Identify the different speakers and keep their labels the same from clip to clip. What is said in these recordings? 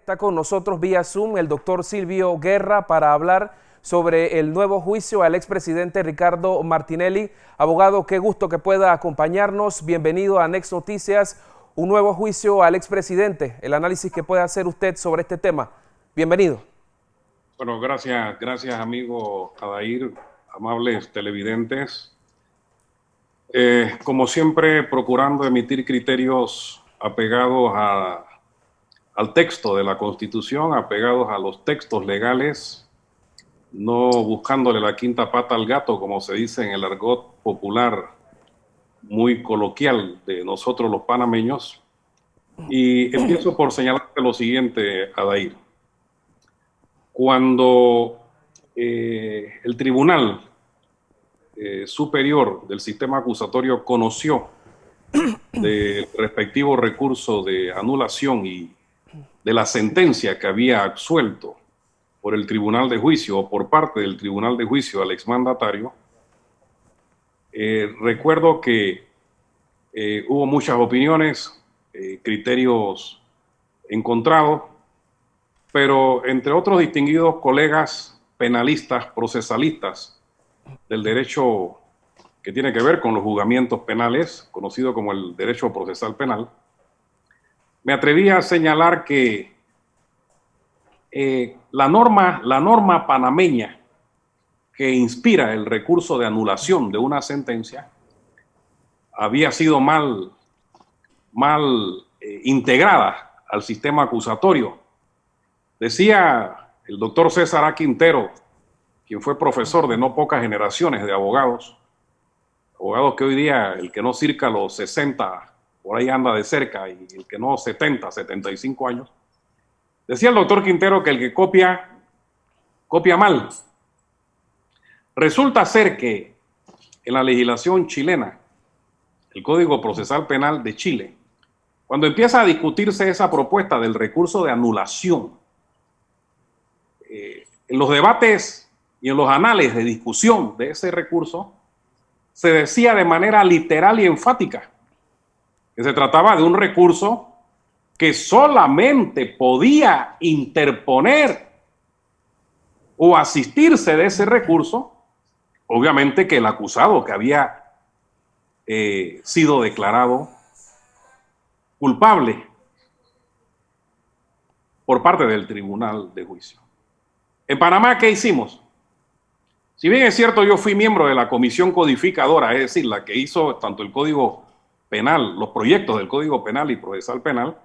Speaker 1: Está con nosotros vía Zoom el doctor Silvio Guerra para hablar sobre el nuevo juicio al expresidente Ricardo Martinelli. Abogado, qué gusto que pueda acompañarnos. Bienvenido a Next Noticias. Un nuevo juicio al expresidente. El análisis que puede hacer usted sobre este tema. Bienvenido.
Speaker 2: Bueno, gracias amigo Adair, amables televidentes. Como siempre, procurando emitir criterios apegados al texto de la Constitución, apegados a los textos legales, no buscándole la quinta pata al gato, como se dice en el argot popular muy coloquial de nosotros los panameños. Y empiezo por señalarte lo siguiente, Adair. Cuando el Tribunal Superior del Sistema Acusatorio conoció del respectivo recurso de anulación y de la sentencia que había absuelto por el Tribunal de Juicio o por parte del Tribunal de Juicio al exmandatario, recuerdo que hubo muchas opiniones, criterios encontrados, pero entre otros distinguidos colegas penalistas, procesalistas del derecho que tiene que ver con los juzgamientos penales, conocido como el derecho procesal penal, me atreví a señalar que la norma panameña que inspira el recurso de anulación de una sentencia había sido mal integrada al sistema acusatorio. Decía el doctor César A. Quintero, quien fue profesor de no pocas generaciones de abogados que hoy día el que no circa los 60, por ahí anda de cerca, y el que no 70, 75 años. Decía el doctor Quintero que el que copia mal. Resulta ser que en la legislación chilena, el Código Procesal Penal de Chile, cuando empieza a discutirse esa propuesta del recurso de anulación, en los debates y en los anales de discusión de ese recurso, se decía de manera literal y enfática que se trataba de un recurso que solamente podía interponer o asistirse de ese recurso, obviamente que el acusado que había sido declarado culpable por parte del Tribunal de Juicio. En Panamá, ¿qué hicimos? Si bien es cierto, yo fui miembro de la comisión codificadora, es decir, la que hizo tanto el Código Penal, los proyectos del Código Penal y Procesal Penal,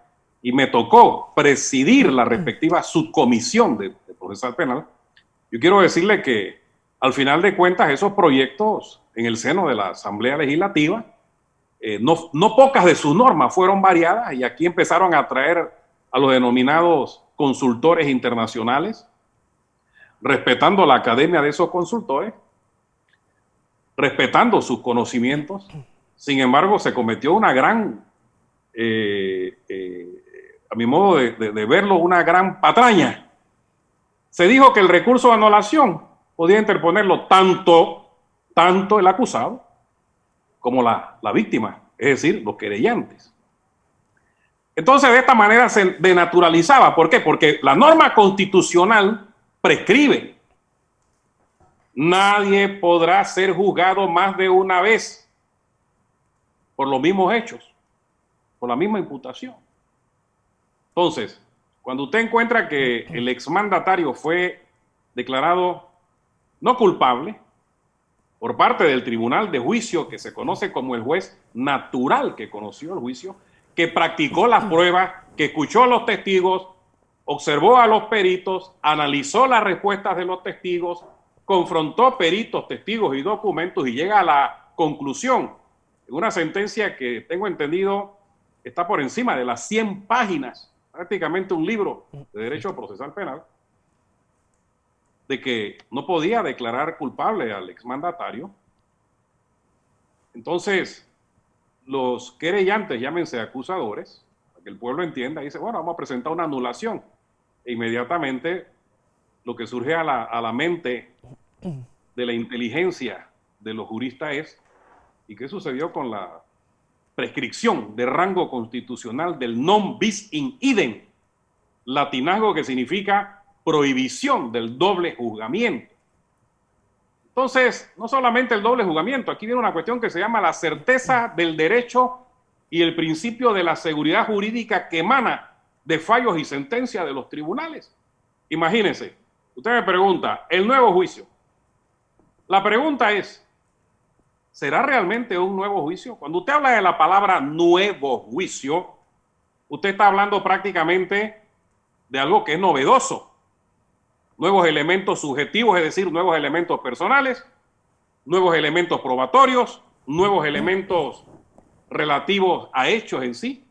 Speaker 2: y me tocó presidir la respectiva subcomisión de Procesal Penal, yo quiero decirle que al final de cuentas esos proyectos en el seno de la Asamblea Legislativa, no pocas de sus normas fueron variadas y aquí empezaron a traer a los denominados consultores internacionales, respetando la academia de esos consultores, respetando sus conocimientos. Sin embargo, se cometió una gran, a mi modo de verlo, una gran patraña. Se dijo que el recurso de anulación podía interponerlo tanto el acusado como la víctima, es decir, los querellantes. Entonces, de esta manera se denaturalizaba. ¿Por qué? Porque la norma constitucional prescribe. Nadie podrá ser juzgado más de una vez por los mismos hechos, por la misma imputación. Entonces, cuando usted encuentra que el exmandatario fue declarado no culpable por parte del Tribunal de Juicio, que se conoce como el juez natural que conoció el juicio, que practicó las pruebas, que escuchó a los testigos, observó a los peritos, analizó las respuestas de los testigos, confrontó peritos, testigos y documentos y llega a la conclusión, en una sentencia que tengo entendido está por encima de las 100 páginas, prácticamente un libro de derecho procesal penal, de que no podía declarar culpable al exmandatario. Entonces, los querellantes, llámense acusadores, para que el pueblo entienda, dice, bueno, vamos a presentar una anulación. E inmediatamente lo que surge a la mente de la inteligencia de los juristas es, ¿y qué sucedió con la prescripción de rango constitucional del non bis in idem latinazgo que significa prohibición del doble juzgamiento. Entonces, no solamente el doble juzgamiento, aquí viene una cuestión que se llama la certeza del derecho y el principio de la seguridad jurídica que emana de fallos y sentencias de los tribunales. Imagínense, usted me pregunta, el nuevo juicio. La pregunta es, ¿será realmente un nuevo juicio? Cuando usted habla de la palabra nuevo juicio, usted está hablando prácticamente de algo que es novedoso. Nuevos elementos subjetivos, es decir, nuevos elementos personales, nuevos elementos probatorios, nuevos elementos relativos a hechos en sí.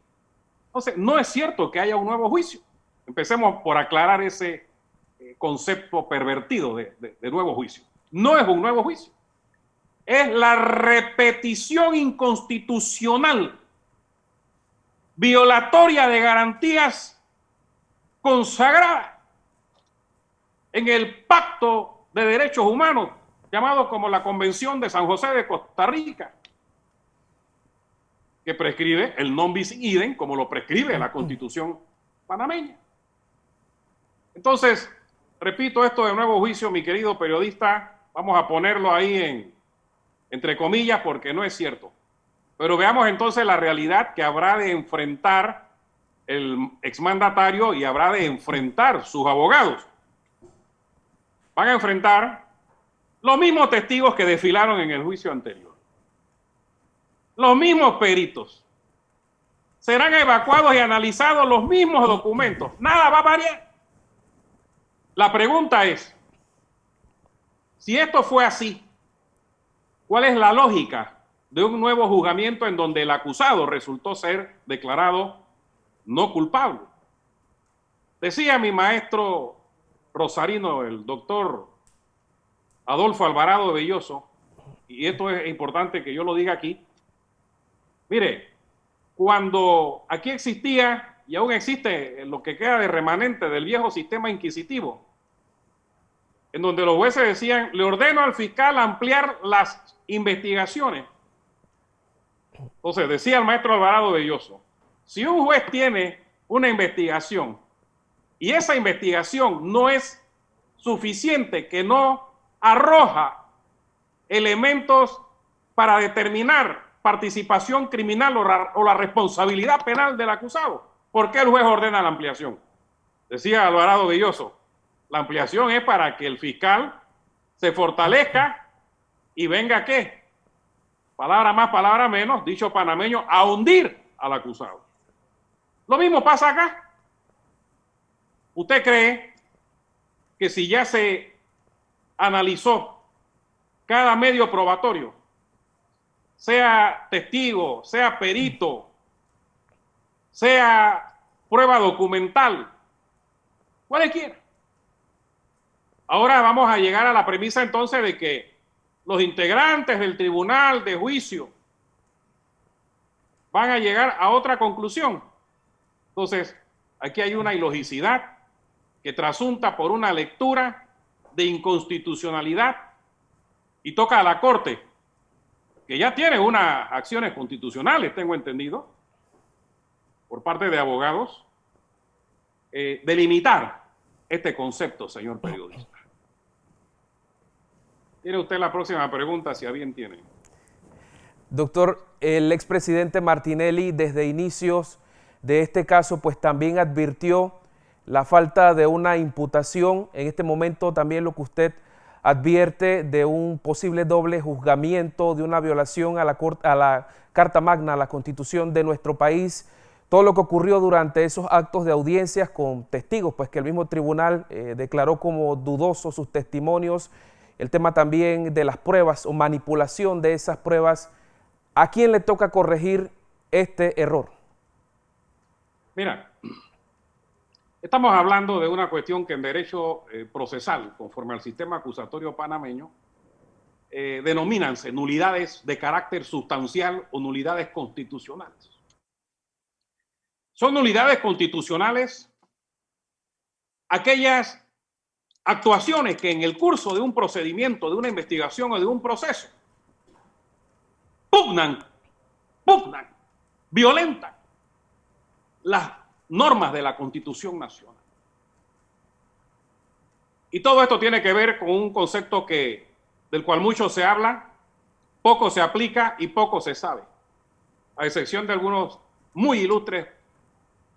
Speaker 2: Entonces, no es cierto que haya un nuevo juicio. Empecemos por aclarar ese concepto pervertido de nuevo juicio. No es un nuevo juicio. Es la repetición inconstitucional, violatoria de garantías consagradas en el Pacto de Derechos Humanos, llamado como la Convención de San José de Costa Rica, que prescribe el non bis idem, como lo prescribe la Constitución panameña. Entonces, repito esto de nuevo juicio, mi querido periodista, vamos a ponerlo ahí entre comillas porque no es cierto. Pero veamos entonces la realidad que habrá de enfrentar el exmandatario y habrá de enfrentar sus abogados. Van a enfrentar los mismos testigos que desfilaron en el juicio anterior. Los mismos peritos. Serán evacuados y analizados los mismos documentos. Nada va a variar. La pregunta es, si esto fue así, ¿cuál es la lógica de un nuevo juzgamiento en donde el acusado resultó ser declarado no culpable? Decía mi maestro rosarino, el doctor Adolfo Alvarado de Belloso, y esto es importante que yo lo diga aquí. Mire, cuando aquí existía y aún existe lo que queda de remanente del viejo sistema inquisitivo, en donde los jueces decían, le ordeno al fiscal ampliar las investigaciones. Entonces, decía el maestro Alvarado de Belloso, si un juez tiene una investigación y esa investigación no es suficiente, que no arroja elementos para determinar participación criminal o la responsabilidad penal del acusado, ¿por qué el juez ordena la ampliación? Decía Alvarado Belloso, la ampliación es para que el fiscal se fortalezca y venga, ¿qué? Palabra más, palabra menos, dicho panameño, a hundir al acusado. Lo mismo pasa acá. ¿Usted cree que si ya se analizó cada medio probatorio, sea testigo, sea perito, sea prueba documental, cualquiera? Ahora vamos a llegar a la premisa entonces de que los integrantes del tribunal de juicio van a llegar a otra conclusión. Entonces, aquí hay una ilogicidad que trasunta por una lectura de inconstitucionalidad y toca a la Corte, que ya tiene unas acciones constitucionales, tengo entendido, por parte de abogados, delimitar este concepto, señor periodista. Tiene usted la próxima pregunta, si a bien tiene.
Speaker 1: Doctor, el expresidente Martinelli desde inicios de este caso pues también advirtió la falta de una imputación, en este momento también lo que usted advierte de un posible doble juzgamiento, de una violación a la Carta Magna, a la Constitución de nuestro país, todo lo que ocurrió durante esos actos de audiencias con testigos, pues que el mismo tribunal declaró como dudosos sus testimonios, el tema también de las pruebas o manipulación de esas pruebas. ¿A quién le toca corregir este error?
Speaker 2: Mira, estamos hablando de una cuestión que en derecho procesal, conforme al sistema acusatorio panameño, denomínanse nulidades de carácter sustancial o nulidades constitucionales. Son nulidades constitucionales aquellas actuaciones que en el curso de un procedimiento, de una investigación o de un proceso, pugnan, violentan las normas de la Constitución Nacional. Y todo esto tiene que ver con un concepto del cual mucho se habla, poco se aplica y poco se sabe, a excepción de algunos muy ilustres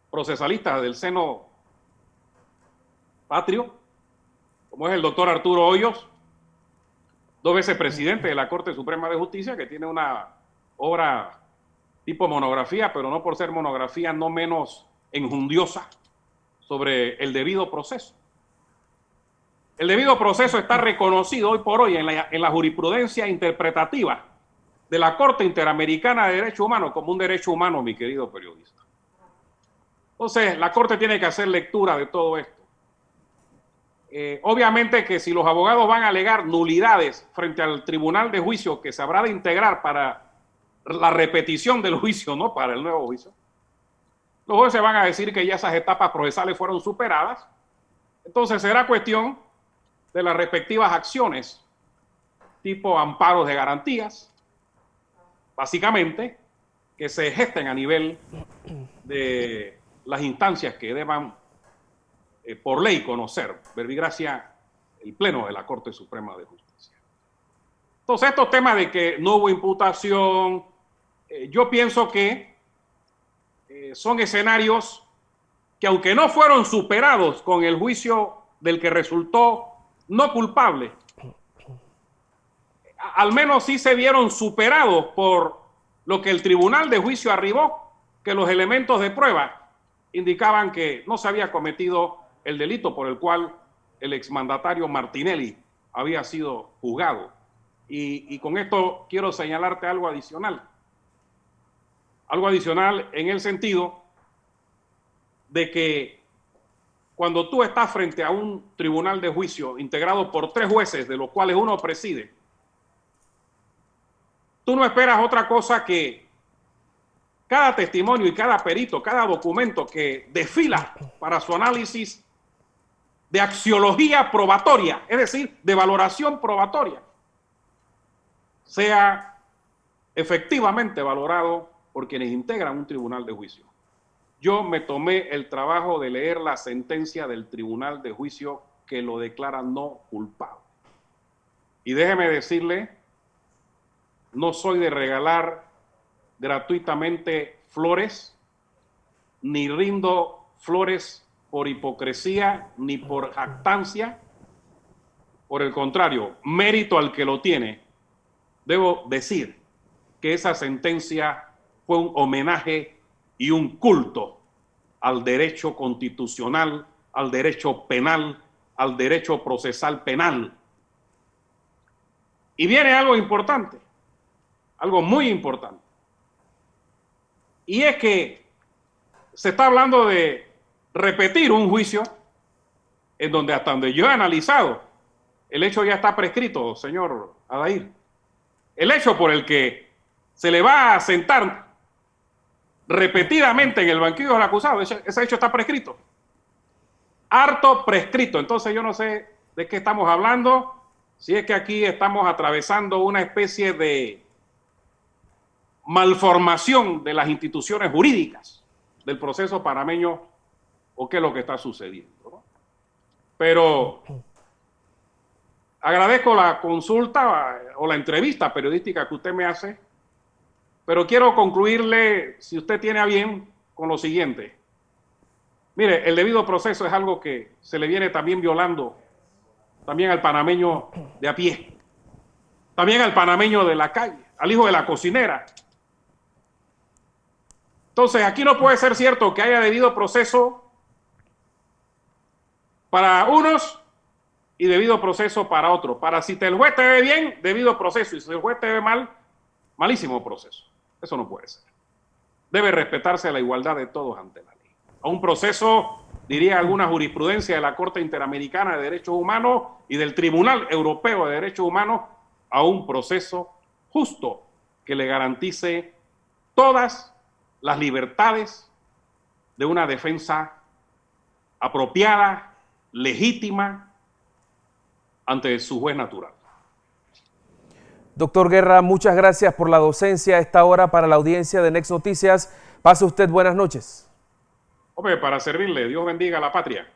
Speaker 2: procesalistas del seno patrio, como es el doctor Arturo Hoyos, 2 veces presidente de la Corte Suprema de Justicia, que tiene una obra tipo monografía, pero no por ser monografía no menos enjundiosa, sobre el debido proceso. El debido proceso está reconocido hoy por hoy en la jurisprudencia interpretativa de la Corte Interamericana de Derechos Humanos como un derecho humano, mi querido periodista. Entonces, la Corte tiene que hacer lectura de todo esto. Obviamente que si los abogados van a alegar nulidades frente al tribunal de juicio que se habrá de integrar para la repetición del juicio, no para el nuevo juicio, los jueces van a decir que ya esas etapas procesales fueron superadas. Entonces será cuestión de las respectivas acciones, tipo amparos de garantías, básicamente, que se gesten a nivel de las instancias que deban por ley conocer, verbigracia, el Pleno de la Corte Suprema de Justicia. Entonces, estos temas de que no hubo imputación, yo pienso que son escenarios que, aunque no fueron superados con el juicio del que resultó no culpable, al menos sí se vieron superados por lo que el tribunal de juicio arribó, que los elementos de prueba indicaban que no se había cometido el delito por el cual el exmandatario Martinelli había sido juzgado. Y con esto quiero señalarte algo adicional. Algo adicional en el sentido de que cuando tú estás frente a un tribunal de juicio integrado por 3 jueces, de los cuales uno preside, tú no esperas otra cosa que cada testimonio y cada perito, cada documento que desfila para su análisis de axiología probatoria, es decir, de valoración probatoria, sea efectivamente valorado por quienes integran un tribunal de juicio. Yo me tomé el trabajo de leer la sentencia del tribunal de juicio que lo declara no culpable. Y déjeme decirle, no soy de regalar gratuitamente flores, ni rindo flores por hipocresía ni por jactancia. Por el contrario, mérito al que lo tiene. Debo decir que esa sentencia fue un homenaje y un culto al derecho constitucional, al derecho penal, al derecho procesal penal. Y viene algo importante, algo muy importante. Y es que se está hablando de repetir un juicio en donde, hasta donde yo he analizado, el hecho ya está prescrito, señor Adair. El hecho por el que se le va a sentar repetidamente en el banquillo del acusado, ese hecho está prescrito. Harto prescrito. Entonces yo no sé de qué estamos hablando, si es que aquí estamos atravesando una especie de malformación de las instituciones jurídicas del proceso panameño, o qué es lo que está sucediendo, ¿no? Pero agradezco la consulta o la entrevista periodística que usted me hace, pero quiero concluirle, si usted tiene a bien, con lo siguiente. Mire, el debido proceso es algo que se le viene también violando también al panameño de a pie, también al panameño de la calle, al hijo de la cocinera. Entonces, aquí no puede ser cierto que haya debido proceso para unos y debido proceso para otros. Para si el juez te ve bien, debido proceso, y si el juez te ve mal, malísimo proceso. Eso no puede ser. Debe respetarse la igualdad de todos ante la ley. A un proceso, diría alguna jurisprudencia de la Corte Interamericana de Derechos Humanos y del Tribunal Europeo de Derechos Humanos, a un proceso justo que le garantice todas las libertades de una defensa apropiada, legítima, ante su juez natural.
Speaker 1: Doctor Guerra, muchas gracias por la docencia a esta hora para la audiencia de Next Noticias. Pase usted buenas noches.
Speaker 2: Hombre, para servirle. Dios bendiga a la patria.